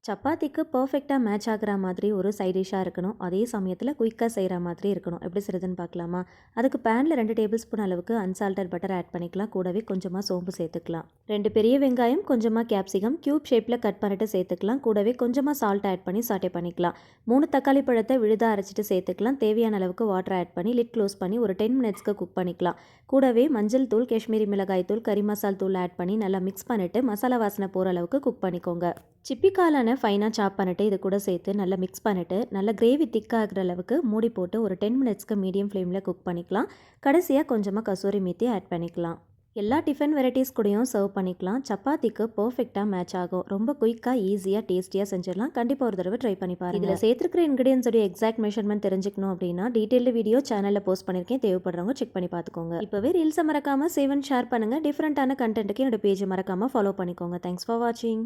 சப்பாத்திக்கு பர்ஃபெக்ட்டா மேட்ச் ஆகுற மாதிரி ஒரு சைட் டிஷ்ஷா இருக்கணும். அதே சமயத்தில குயிக்கா செய்ற மாதிரி இருக்கணும். எப்படி செய்றதுன்னு பார்க்கலாமா? அதுக்கு பேன்ல 2 டேபிள் ஸ்பூன் அளவுக்கு அன்சால்டட் பட்டர் ஆட் பண்ணிக்கலாம். கூடவே கொஞ்சமா சோம்பு சேர்த்துக்கலாம். 2 பெரிய வெங்காயம், கொஞ்சமா கேப்சிகம் கியூப் ஷேப்ல கட் பண்ணிட்டு சேர்த்துக்கலாம். கூடவே கொஞ்சமா சால்ட் ஆட் பண்ணி சாட்டே பண்ணிக்கலாம். 3 தக்காளி பழத்தை விழுதா அரைச்சிட்டு சேர்த்துக்கலாம். தேவையான அளவுக்கு வாட்டர் ஆட் பண்ணி லிட் க்ளோஸ் பண்ணி ஒரு 10 மினிட்ஸ்க்கு குக் பண்ணிக்கலாம். கூடவே மஞ்சள் தூள், காஷ்மீரி மிளகாய் தூள், கறி மசால் தூள் ஆட் பண்ணி நல்லா மிக்ஸ் பண்ணிட்டு மசாலா வாசனை போற அளவுக்கு குக் பண்ணிக்கோங்க. சிப்பி காளான ஃபைனாக சாப் பண்ணிட்டு இது கூட சேர்த்து நல்லா மிக்ஸ் பண்ணிட்டு நல்லா கிரேவி திக்காகிற அளவுக்கு மூடி போட்டு ஒரு 10 மினிட்ஸ்க்கு மீடியம் ஃப்ளேமில் குக் பண்ணிக்கலாம். கடைசியாக கொஞ்சமாக கசூரி மேத்தி ஆட் பண்ணிக்கலாம். எல்லா டிஃபன் வெரைட்டிஸ் கூடயும் சர்வ் பண்ணிக்கலாம். சப்பாத்திக்கு பர்ஃபெக்டாக மேட்ச் ஆகும். ரொம்ப குயிக்காக ஈஸியாக டேஸ்டியாக செஞ்சிடலாம். கண்டிப்பாக ஒரு தடவை ட்ரை பண்ணி பாருங்கள். இதில் சேர்த்துருக்கிற இன்கிரியன்ஸோடைய எக்ஸாக்ட் மெஷர்மெண்ட் தெரிஞ்சுக்கணும் அப்படின்னா டீட்டெயில்டு வீடியோ சேனலில் போஸ்ட் பண்ணியிருக்கேன். தேவைப்படுறவங்க செக் பண்ணி பார்த்துக்கோங்க. இப்போவே ரீல்ஸை மறக்காமல் சேவ் அண்ட் ஷேர் பண்ணுங்கள். டிஃப்ரெண்ட்டான கண்டென்ட்டுக்கு என்னோட பேஜை மறக்காமல் ஃபாலோ பண்ணிக்கோங்க. தேங்க்ஸ் ஃபார் வாட்சிங்.